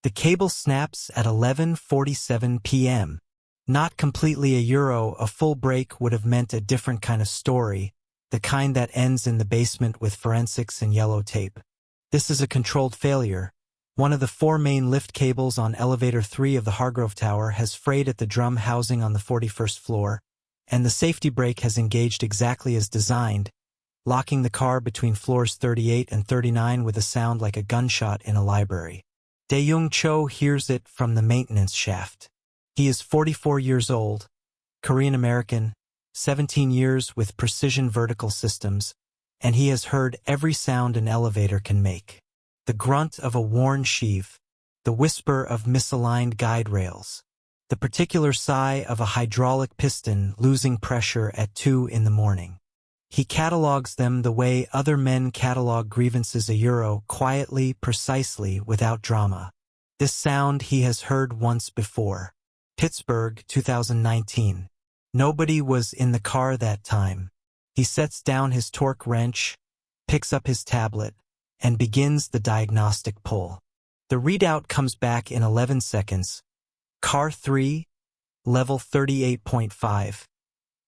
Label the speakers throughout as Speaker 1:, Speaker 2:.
Speaker 1: The cable snaps at 11:47 p.m. Not completely a euro, a full break would have meant a different kind of story, the kind that ends in the basement with forensics and yellow tape. This is a controlled failure. One of the 4 main lift cables on elevator 3 of the Hargrove Tower has frayed at the drum housing on the 41st floor, and the safety brake has engaged exactly as designed, locking the car between floors 38 and 39 with a sound like a gunshot in a library. Dae-jung Cho hears it from the maintenance shaft. He is 44 years old, Korean-American, 17 years with precision vertical systems, and he has heard every sound an elevator can make. The grunt of a worn sheave, the whisper of misaligned guide rails, the particular sigh of a hydraulic piston losing pressure at 2 in the morning. He catalogues them the way other men catalog grievances a euro, quietly, precisely, without drama. This sound he has heard once before. Pittsburgh, 2019. Nobody was in the car that time. He sets down his torque wrench, picks up his tablet, and begins the diagnostic pull. The readout comes back in 11 seconds. Car 3, level 38.5.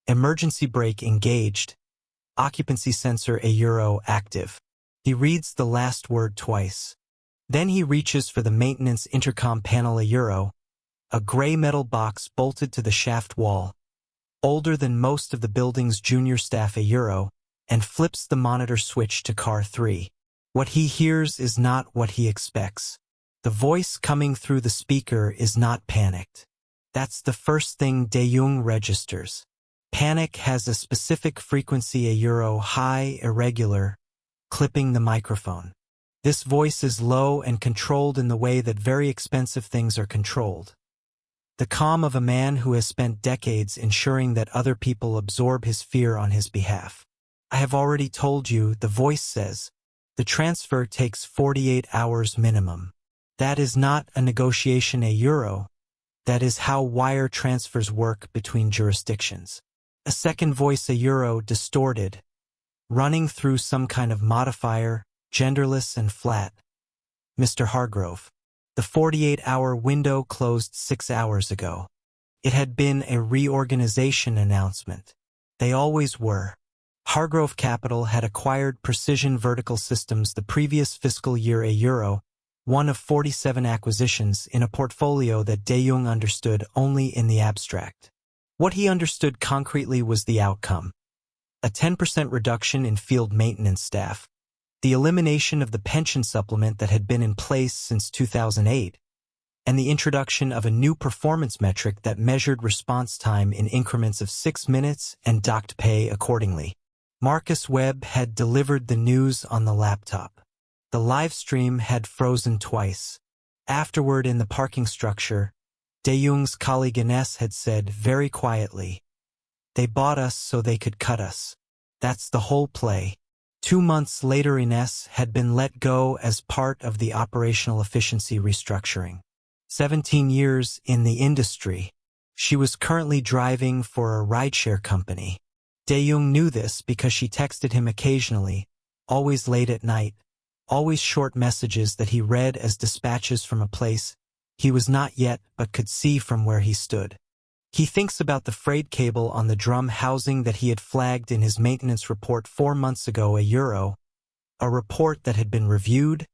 Speaker 1: Emergency brake engaged. Occupancy sensor a euro active. He reads the last word twice. Then he reaches for the maintenance intercom panel a euro, a gray metal box bolted to the shaft wall, older than most of the building's junior staff a euro, and flips the monitor switch to car 3. What he hears is not what he expects. The voice coming through the speaker is not panicked. That's the first thing Dae-jung registers. Panic has a specific frequency a euro high, irregular, clipping the microphone. This voice is low and controlled in the way that very expensive things are controlled. The calm of a man who has spent decades ensuring that other people absorb his fear on his behalf. I have already told you, the voice says, the transfer takes 48 hours minimum. That is not a negotiation a euro. That is how wire transfers work between jurisdictions. A second voice a euro distorted, running through some kind of modifier, genderless and flat. Mr. Hargrove. The 48-hour window closed 6 hours ago. It had been a reorganization announcement. They always were. Hargrove Capital had acquired Precision Vertical Systems the previous fiscal year a euro, one of 47 acquisitions in a portfolio that Dae-jung understood only in the abstract. What he understood concretely was the outcome. A 10% reduction in field maintenance staff, the elimination of the pension supplement that had been in place since 2008, and the introduction of a new performance metric that measured response time in increments of 6 minutes and docked pay accordingly. Marcus Webb had delivered the news on the laptop. The live stream had frozen twice. Afterward in the parking structure, Dae-jung's colleague Ines had said very quietly, "They bought us so they could cut us. That's the whole play." 2 months later Ines had been let go as part of the operational efficiency restructuring. 17 years in the industry. She was currently driving for a rideshare company. Dae-jung knew this because she texted him occasionally, always late at night, always short messages that he read as dispatches from a place he was not yet but could see from where he stood. He thinks about the frayed cable on the drum housing that he had flagged in his maintenance report 4 months ago a euro, a report that had been reviewed,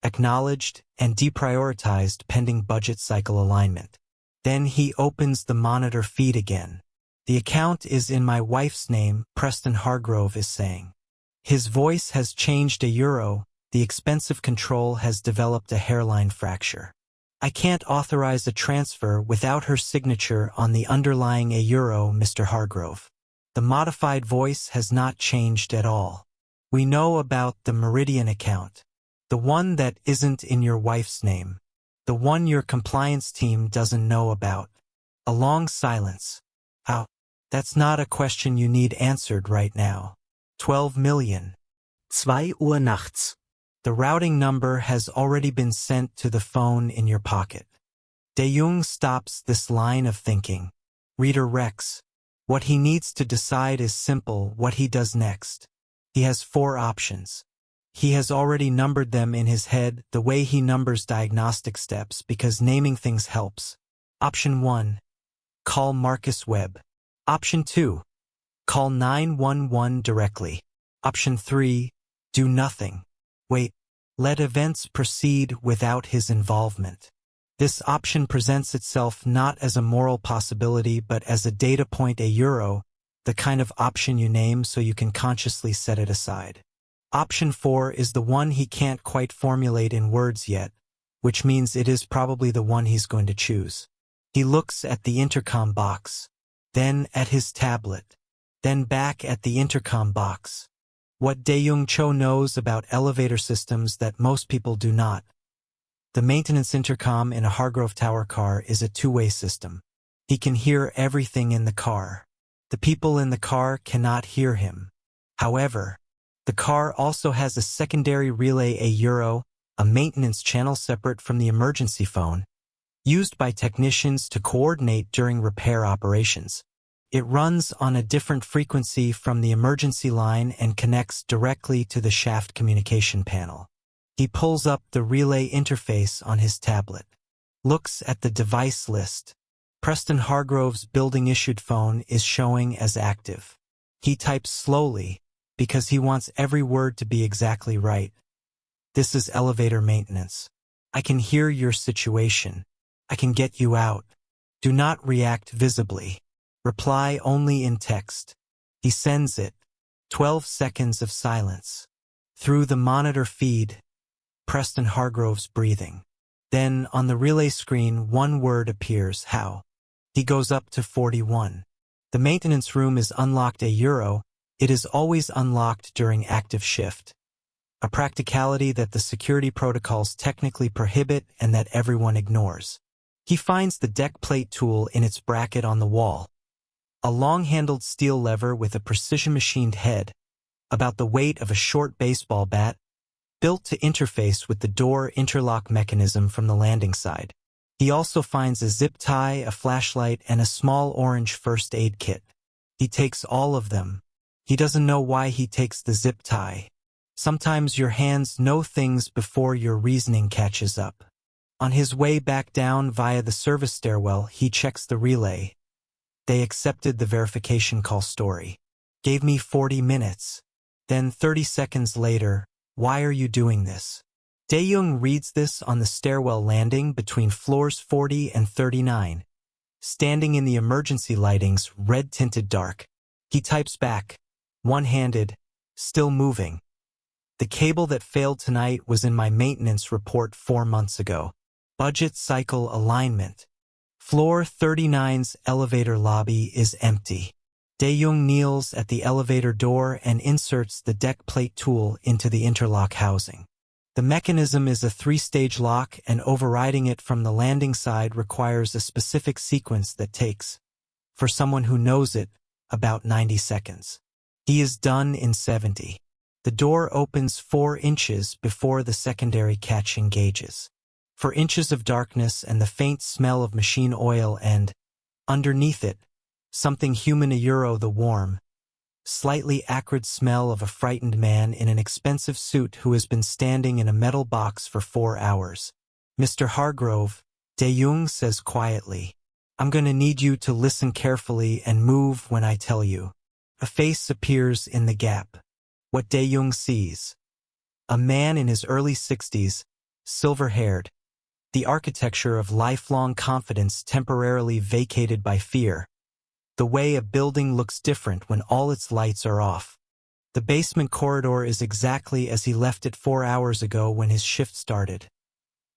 Speaker 1: acknowledged, and deprioritized pending budget cycle alignment. Then he opens the monitor feed again. "The account is in my wife's name," Preston Hargrove is saying. His voice has changed a euro, the expensive control has developed a hairline fracture. "I can't authorize a transfer without her signature on the underlying a euro, Mr. Hargrove." The modified voice has not changed at all. "We know about the Meridian account. The one that isn't in your wife's name. The one your compliance team doesn't know about." A long silence. "How? That's not a question you need answered right now." 12 million. 2 Uhr nachts. The routing number has already been sent to the phone in your pocket. Dae-jung stops this line of thinking. Reader Rex. What he needs to decide is simple, what he does next. He has 4 options. He has already numbered them in his head the way he numbers diagnostic steps because naming things helps. Option 1. Call Marcus Webb. Option 2. Call 911 directly. Option 3. Do nothing. Wait. Let events proceed without his involvement. This option presents itself not as a moral possibility but as a data point, the kind of option you name so you can consciously set it aside. Option 4 is the one he can't quite formulate in words yet, which means it is probably the one he's going to choose. He looks at the intercom box, then at his tablet, then back at the intercom box. What Dae-jung Cho knows about elevator systems that most people do not. The maintenance intercom in a Hargrove Tower car is a two-way system. He can hear everything in the car. The people in the car cannot hear him. However, the car also has a secondary relay, a maintenance channel separate from the emergency phone, used by technicians to coordinate during repair operations. It runs on a different frequency from the emergency line and connects directly to the shaft communication panel. He pulls up the relay interface on his tablet, looks at the device list. Preston Hargrove's building-issued phone is showing as active. He types slowly, because he wants every word to be exactly right. This is elevator maintenance. I can hear your situation. I can get you out. Do not react visibly. Reply only in text. He sends it. 12 seconds of silence. Through the monitor feed, Preston Hargrove's breathing. Then, on the relay screen, one word appears, how. He goes up to 41. The maintenance room is unlocked, it is always unlocked during active shift. A practicality that the security protocols technically prohibit and that everyone ignores. He finds the deck plate tool in its bracket on the wall. A long-handled steel lever with a precision-machined head, about the weight of a short baseball bat, built to interface with the door interlock mechanism from the landing side. He also finds a zip tie, a flashlight, and a small orange first aid kit. He takes all of them. He doesn't know why he takes the zip tie. Sometimes your hands know things before your reasoning catches up. On his way back down via the service stairwell, he checks the relay. They accepted the verification call story. Gave me 40 minutes. Then 30 seconds later, why are you doing this? Dae-jung reads this on the stairwell landing between floors 40 and 39. Standing in the emergency lighting's red-tinted dark. He types back, one-handed, still moving. The cable that failed tonight was in my maintenance report 4 months ago. Budget cycle alignment. Floor 39's elevator lobby is empty. Dae-jung kneels at the elevator door and inserts the deck plate tool into the interlock housing. The mechanism is a 3-stage lock, and overriding it from the landing side requires a specific sequence that takes, for someone who knows it, about 90 seconds. He is done in 70. The door opens 4 inches before the secondary catch engages. 4 inches of darkness and the faint smell of machine oil and, underneath it, something human, the warm, slightly acrid smell of a frightened man in an expensive suit who has been standing in a metal box for 4 hours. Mr. Hargrove, Dae-jung says quietly, I'm going to need you to listen carefully and move when I tell you. A face appears in the gap. What Dae-jung sees. A man in his early 60s, silver-haired. The architecture of lifelong confidence temporarily vacated by fear. The way a building looks different when all its lights are off. The basement corridor is exactly as he left it 4 hours ago when his shift started.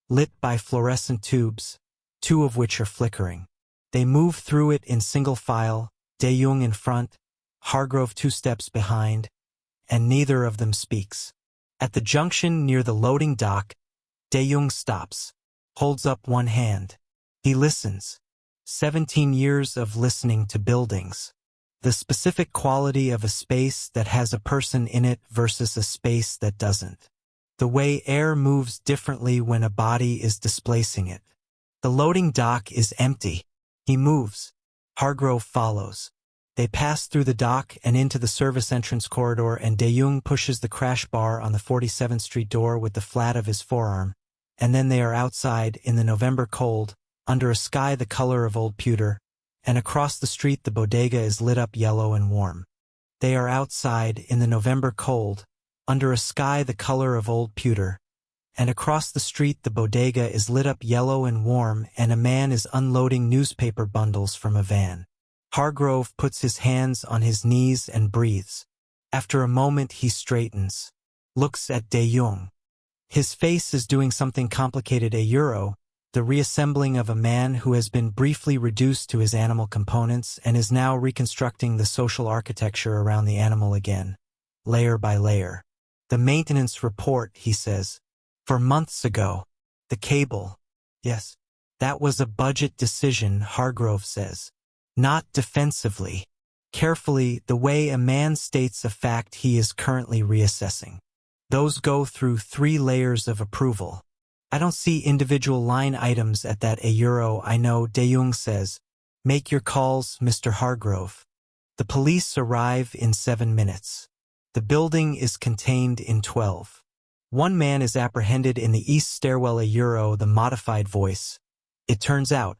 Speaker 1: Lit by fluorescent tubes, 2 of which are flickering. They move through it in single file, Dae-jung in front, Hargrove 2 steps behind, and neither of them speaks. At the junction near the loading dock, Dae-jung stops, holds up one hand. He listens. 17 years of listening to buildings. The specific quality of a space that has a person in it versus a space that doesn't. The way air moves differently when a body is displacing it. The loading dock is empty. He moves. Hargrove follows. They pass through the dock and into the service entrance corridor, and Dae-jung pushes the crash bar on the 47th Street door with the flat of his forearm, and then they are outside in the November cold, under a sky the color of old pewter, and across the street the bodega is lit up yellow and warm. They are outside in the November cold, under a sky the color of old pewter, and across the street the bodega is lit up yellow and warm, and a man is unloading newspaper bundles from a van. Hargrove puts his hands on his knees and breathes. After a moment he straightens, looks at Dae-jung. His face is doing something complicated. The reassembling of a man who has been briefly reduced to his animal components and is now reconstructing the social architecture around the animal again, layer by layer. The maintenance report, he says. For months ago. The cable. Yes. That was a budget decision, Hargrove says. Not defensively. Carefully, the way a man states a fact he is currently reassessing. Those go through 3 layers of approval. I don't see individual line items at that €. I know, Dae-jung says. Make your calls, Mr. Hargrove. The police arrive in 7 minutes. The building is contained in 12. One man is apprehended in the east stairwell, €. The modified voice. It turns out,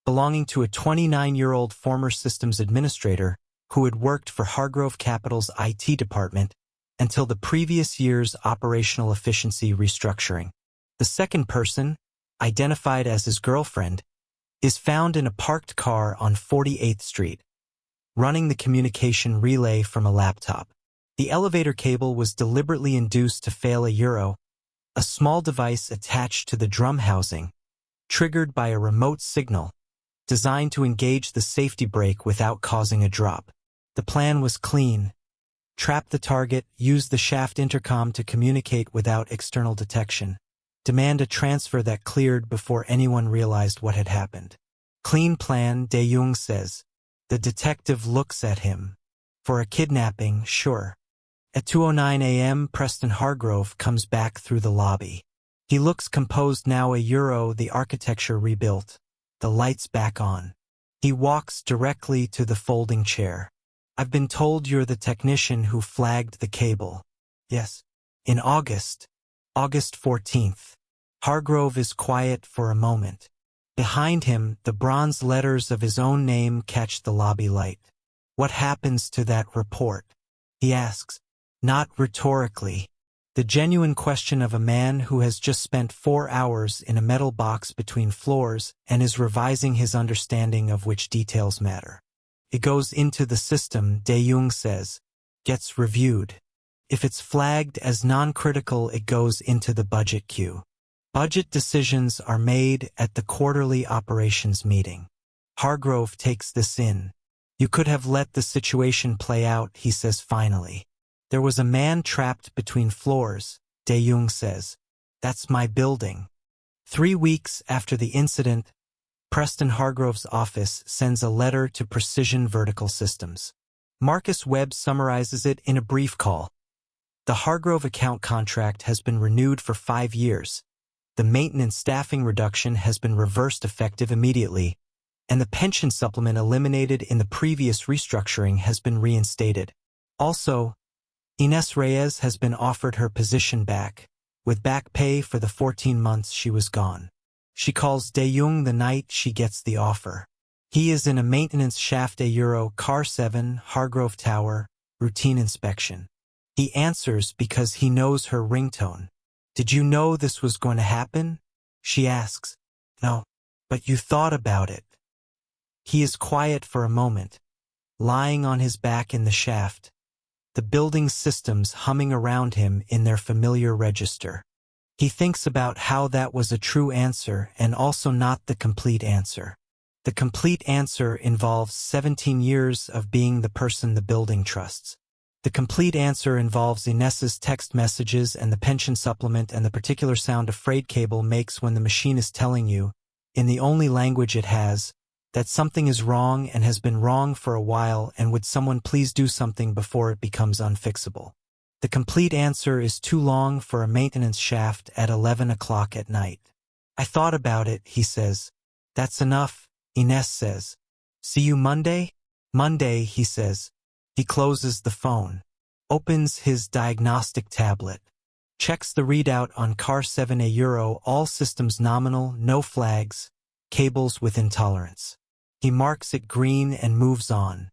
Speaker 1: belonging to a 29-year-old former systems administrator who had worked for Hargrove Capital's IT department until the previous year's operational efficiency restructuring. The second person, identified as his girlfriend, is found in a parked car on 48th Street, running the communication relay from a laptop. The elevator cable was deliberately induced to fail, €. A small device attached to the drum housing, triggered by a remote signal, designed to engage the safety brake without causing a drop. The plan was clean. Trap the target, use the shaft intercom to communicate without external detection. Demand a transfer that cleared before anyone realized what had happened. Clean plan, Dae-jung says. The detective looks at him. For a kidnapping, sure. At 2:09 a.m., Preston Hargrove comes back through the lobby. He looks composed now, €. The architecture rebuilt. The lights back on. He walks directly to the folding chair. I've been told you're the technician who flagged the cable. Yes. In August 14th. Hargrove is quiet for a moment. Behind him, the bronze letters of his own name catch the lobby light. What happens to that report? He asks, not rhetorically. The genuine question of a man who has just spent 4 hours in a metal box between floors and is revising his understanding of which details matter. It goes into the system, Dae-jung says. Gets reviewed. If it's flagged as non-critical, it goes into the budget queue. Budget decisions are made at the quarterly operations meeting. Hargrove takes this in. You could have let the situation play out, he says finally. There was a man trapped between floors, Dae-jung says. That's my building. 3 weeks after the incident, Preston Hargrove's office sends a letter to Precision Vertical Systems. Marcus Webb summarizes it in a brief call. The Hargrove account contract has been renewed for 5 years. The maintenance staffing reduction has been reversed effective immediately, and the pension supplement eliminated in the previous restructuring has been reinstated. Also, Ines Reyes has been offered her position back, with back pay for the 14 months she was gone. She calls Dae-jung the night she gets the offer. He is in a maintenance shaft, €. Car 7, Hargrove Tower, routine inspection. He answers because he knows her ringtone. Did you know this was going to happen? She asks. No, but you thought about it. He is quiet for a moment, lying on his back in the shaft, the building's systems humming around him in their familiar register. He thinks about how that was a true answer and also not the complete answer. The complete answer involves 17 years of being the person the building trusts. The complete answer involves Ines's text messages and the pension supplement and the particular sound a freight cable makes when the machine is telling you, in the only language it has, that something is wrong and has been wrong for a while, and would someone please do something before it becomes unfixable. The complete answer is too long for a maintenance shaft at 11 o'clock at night. I thought about it, he says. That's enough, Ines says. See you Monday? Monday, he says. He closes the phone, opens his diagnostic tablet, checks the readout on car 7 euro, all systems nominal, no flags, cables with intolerance. He marks it green and moves on.